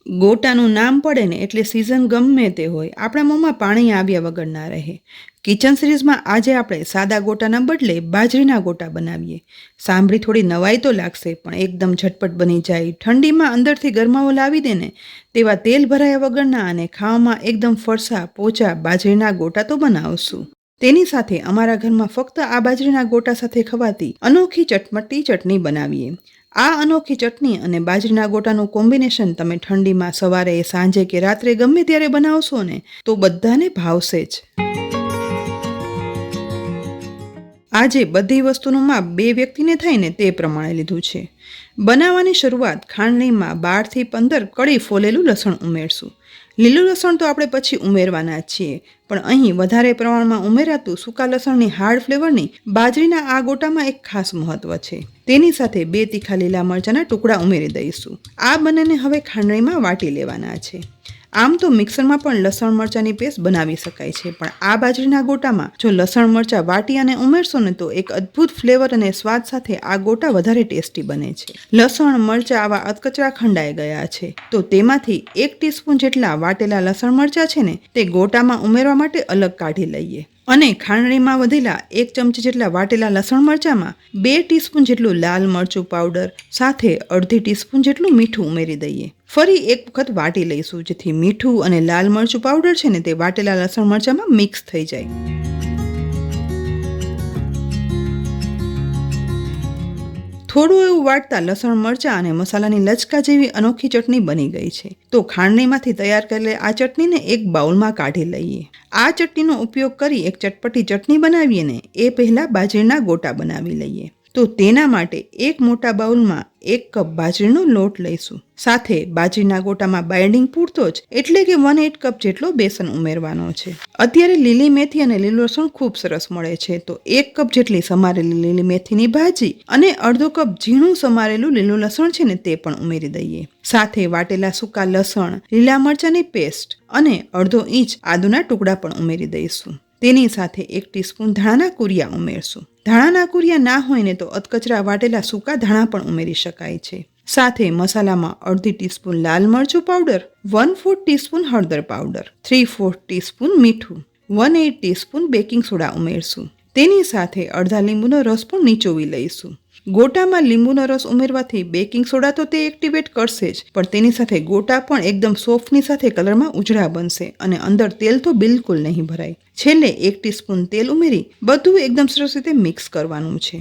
ગોટાનું નામ પડે ને એટલે સિઝન ગમે તે હોય આપણા મોંમાં પાણી આવ્યા વગર ના રહે. કિચન સિરીઝમાં આજે આપણે સાદા ગોટાના બદલે બાજરીના ગોટા બનાવીએ. સાંભળી થોડી નવાઈ તો લાગશે પણ એકદમ ઝટપટ બની જાય. ઠંડીમાં અંદરથી ગરમાવો લાવી દે ને તેવા તેલ ભરાયા વગરના અને ખાવામાં એકદમ ફરસા પોચા બાજરીના ગોટા તો બનાવશું. તેની સાથે અમારા ઘરમાં ફક્ત આ બાજરીના ગોટા સાથે ખવાતી અનોખી ચટપટી ચટણી બનાવીએ. આ અનોખી ચટણી અને બાજરીના ગોટાનું કોમ્બિનેશન તમે ઠંડીમાં સવારે સાંજે કે રાત્રે ગમે ત્યારે બનાવશો ને તો બધાને ભાવશે જ. આજે બધી વસ્તુનું માપ 2 વ્યક્તિને થાય ને તે પ્રમાણે લીધું છે. બનાવવાની શરૂઆત ખાંડણીમાં 12 થી 15 કળી ફોલેલું લસણ ઉમેરશું. લીલું લસણ તો આપણે પછી ઉમેરવાના જ છીએ પણ અહીં વધારે પ્રમાણમાં ઉમેરાતું સૂકા લસણની હાર્ડ ફ્લેવરની બાજરીના આ ગોટામાં એક ખાસ મહત્વ છે. તેની સાથે 2 તીખા લીલા મરચાંના ટુકડા ઉમેરી દઈશું. આ બંનેને હવે ખાંડણીમાં વાટી લેવાના છે. આમ તો મિક્સરમાં પણ લસણ મરચાંની પેસ્ટ બનાવી શકાય છે પણ આ બાજરીના ગોટામાં જો લસણ મરચાં વાટી અને ઉમેરશો ને તો એક અદ્ભુત ફ્લેવર અને સ્વાદ સાથે આ ગોટા વધારે ટેસ્ટી બને છે. લસણ મરચાં આવા અધકચરા ખંડાઈ ગયા છે તો તેમાંથી 1 ટીસ્પૂન જેટલા વાટેલા લસણ મરચાં છે ને તે ગોટામાં ઉમેરવા માટે અલગ કાઢી લઈએ અને ખાંડણીમાં વધેલા 1 ચમચી જેટલા વાટેલા લસણ મરચાંમાં 2 ટીસ્પૂન જેટલું લાલ મરચું પાવડર સાથે અડધી ટીસ્પૂન જેટલું મીઠું ઉમેરી દઈએ. ફરી એક વખત વાટી લઈશું જેથી મીઠું અને લાલ મરચું પાવડર છે ને તે વાટેલા લસણ મરચાંમાં મિક્સ થઈ જાય. થોડું એવું વાટતા લસણ મરચાં અને મસાલાની લચકા જેવી અનોખી ચટણી બની ગઈ છે. તો ખાંડણીમાંથી તૈયાર કરેલી આ ચટણીને એક બાઉલમાં કાઢી લઈએ. આ ચટણીનો ઉપયોગ કરી એક ચટપટી ચટણી બનાવીએ ને એ પહેલાં બાજરીના ગોટા બનાવી લઈએ. તો તેના માટે એક મોટા બાઉલમાં 1 કપ બાજરીનો લોટ લઈશું. સાથે બાજરીના ગોટામાં બાઇન્ડિંગ પૂરતો જ એટલે કે 1/8 કપ જેટલો બેસન ઉમેરવાનો છે. અત્યારે લીલી મેથી અને લીલું લસણ ખૂબ સરસ મળે છે તો 1 કપ જેટલી સમારેલી લીલી મેથીની ભાજી અને અડધો કપ ઝીણું સમારેલું લીલું લસણ છે ને તે પણ ઉમેરી દઈએ. સાથે વાટેલા સૂકા લસણ, લીલા મરચાંની પેસ્ટ અને અડધો ઇંચ આદુના ટુકડા પણ ઉમેરી દઈશું. તેની સાથે 1 ટીસ્પૂન ધાણાના કુરિયા ઉમેરશું. ધાણાના કુરિયા ના હોય ને તો અધકચરા વાટેલા સૂકા ધાણા પણ ઉમેરી શકાય છે. સાથે મસાલામાં અડધી ટીસ્પૂન લાલ મરચું પાવડર, 1/4 ટીસ્પૂન હળદર પાવડર, 3/4 ટીસ્પૂન મીઠું, 1/8 ટીસ્પૂન બેકિંગ સોડા ઉમેરશું. તેની સાથે અડધા લીંબુનો રસ પણ નીચોવી લઈશું. ગોટામાં લીંબુનો રસ ઉમેરવાથી બેકિંગ સોડા તો તે એક્ટિવેટ કરશે જ પણ તેની સાથે ગોટા પણ એકદમ સોફ્ટની સાથે કલરમાં ઉજળા બનશે અને અંદર તેલ તો બિલકુલ નહીં ભરાય. છેલ્લે 1 ટીસ્પૂન તેલ ઉમેરી બધું એકદમ સરસ રીતે મિક્સ કરવાનું છે.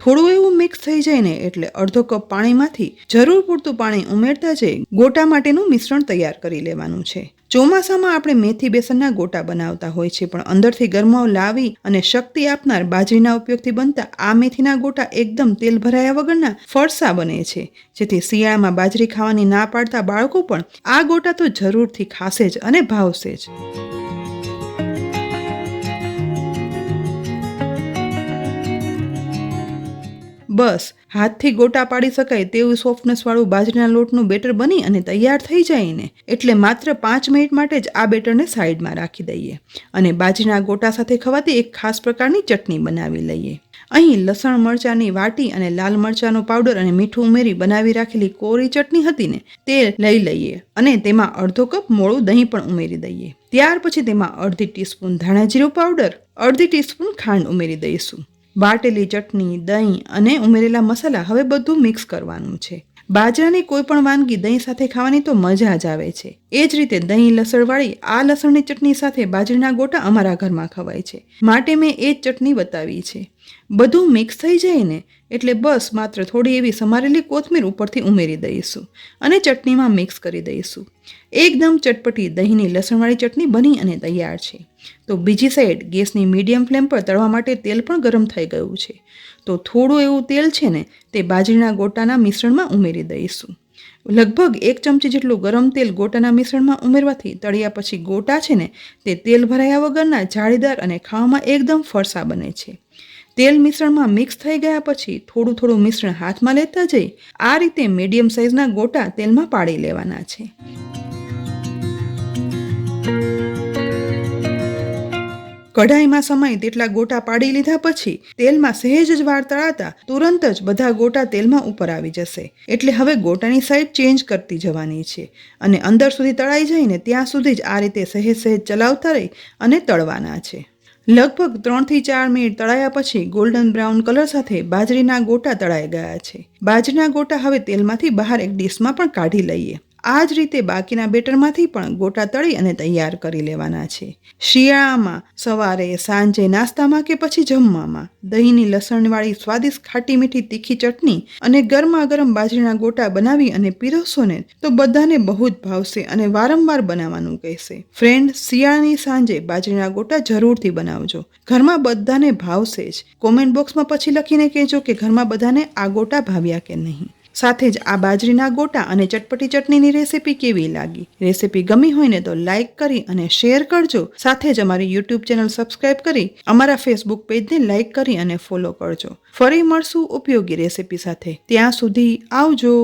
થોડું એવું મિક્સ થઈ જાય ને એટલે અડધો કપ પાણીમાંથી જરૂર પૂરતું પાણી ઉમેરતા જઈ ગોટા માટેનું મિશ્રણ તૈયાર કરી લેવાનું છે. ચોમાસામાં આપણે મેથી બેસનના ગોટા બનાવતા હોય છે પણ અંદરથી ગરમાવો લાવી અને શક્તિ આપનાર બાજરીના ઉપયોગથી બનતા આ મેથીના ગોટા એકદમ તેલ ભરાયા વગરના ફરસા બને છે જેથી શિયાળામાં બાજરી ખાવાની ના પાડતા બાળકો પણ આ ગોટા તો જરૂરથી ખાશે જ અને ભાવશે જ. બસ હાથથી ગોટા પાડી શકાય તેવું સોફ્ટનેસ વાળું બાજરીના લોટનું બેટર બની અને તૈયાર થઈ જાય ને એટલે માત્ર 5 મિનિટ માટે જ આ બેટરને સાઈડમાં રાખી દઈએ અને બાજરીના ગોટા સાથે ખવાતી એક ખાસ પ્રકારની ચટણી બનાવી લઈએ. અહીં લસણ મરચાંની વાટી અને લાલ મરચાંનો પાવડર અને મીઠું ઉમેરી બનાવી રાખેલી કોરી ચટણી હતી ને તે લઈ લઈએ અને તેમાં અડધો કપ મોળું દહીં પણ ઉમેરી દઈએ. ત્યાર પછી તેમાં અડધી ટીસ્પૂન ધાણા જીરું પાવડર, અડધી ટીસ્પૂન ખાંડ ઉમેરી દઈશું. વાટેલી ચટણી, દહીં અને ઉમેરેલા મસાલા હવે બધું મિક્સ કરવાનું છે. બાજરાની કોઈ પણ વાનગી દહીં સાથે ખાવાની તો મજા જ આવે છે. એ જ રીતે દહીં લસણવાળી આ લસણની ચટણી સાથે બાજરીના ગોટા અમારા ઘરમાં ખવાય છે માટે મેં એ જ ચટણી બતાવી છે. બધું મિક્સ થઈ જાય ને એટલે બસ માત્ર થોડી એવી સમારેલી કોથમીર ઉપરથી ઉમેરી દઈશું અને ચટણીમાં મિક્સ કરી દઈશું. એકદમ ચટપટી દહીંની લસણવાળી ચટણી બની અને તૈયાર છે. તો બીજી સાઈડ ગેસની મીડિયમ ફ્લેમ પર તળવા માટે તેલ પણ ગરમ થઈ ગયું છે. તો થોડું એવું તેલ છે ને તે બાજરીના ગોટાના મિશ્રણમાં ઉમેરી દઈશું. લગભગ 1 ચમચી જેટલું ગરમ તેલ ગોટાના મિશ્રણમાં ઉમેરવાથી તળિયા પછી ગોટા છે ને તે તેલ ભરાયા વગરના જાળીદાર અને ખાવામાં એકદમ ફરસા બને છે. તેલ મિશ્રણમાં મિક્સ થઈ ગયા પછી થોડું થોડું મિશ્રણ હાથમાં લેતા જઈ આ રીતે મીડિયમ સાઇઝના ગોટા તેલમાં પાડી લેવાના છે. કઢાઈમાં સમાય તેટલા ગોટા પાડી લીધા પછી તેલમાં સહેજ જ વાર તળાતા તુરંત જ બધા ગોટા તેલમાં ઉપર આવી જશે. એટલે હવે ગોટાની સાઈડ ચેન્જ કરતી જવાની છે અને અંદર સુધી તળાઈ જાય ને ત્યાં સુધી જ આ રીતે સહેજ સહેજ ચલાવતા રહી અને તળવાના છે. લગભગ 3 થી 4 મિનિટ તળાયા પછી ગોલ્ડન બ્રાઉન કલર સાથે બાજરીના ગોટા તળાઈ ગયા છે. બાજરીના ગોટા હવે તેલમાંથી બહાર એક ડીશમાં પણ કાઢી લઈએ. આ જ રીતે બાકીના બેટરમાંથી પણ ગોટા તળી અને તૈયાર કરી લેવાના છે. શિયાળામાં સવારે, સાંજે, નાસ્તામાં કે પછી જમવામાં દહીંની લસણવાળી સ્વાદિષ્ટ ખાટી મીઠી તીખી ચટણી અને ગરમા ગરમ બાજરીના ગોટા બનાવી અને પીરસશો ને તો બધાને બહુ જ ભાવશે અને વારંવાર બનાવવાનું કહેશે. ફ્રેન્ડ, શિયાળાની સાંજે બાજરીના ગોટા જરૂરથી બનાવજો. ઘરમાં બધાને ભાવશે જ. કોમેન્ટ બોક્સમાં પછી લખીને કહેજો કે ઘરમાં બધાને આ ગોટા ભાવ્યા કે નહીં. સાથે જ આ બાજરીના ગોટા અને ચટપટી ચટણીની રેસીપી કેવી લાગી? રેસીપી ગમી હોય ને તો લાઇક કરી અને શેર કરજો. સાથે જ અમારી યુટ્યુબ ચેનલ સબસ્ક્રાઇબ કરી અમારા ફેસબુક પેજને લાઇક કરી અને ફોલો કરજો. ફરી મળશું ઉપયોગી રેસીપી સાથે. ત્યાં સુધી આવજો.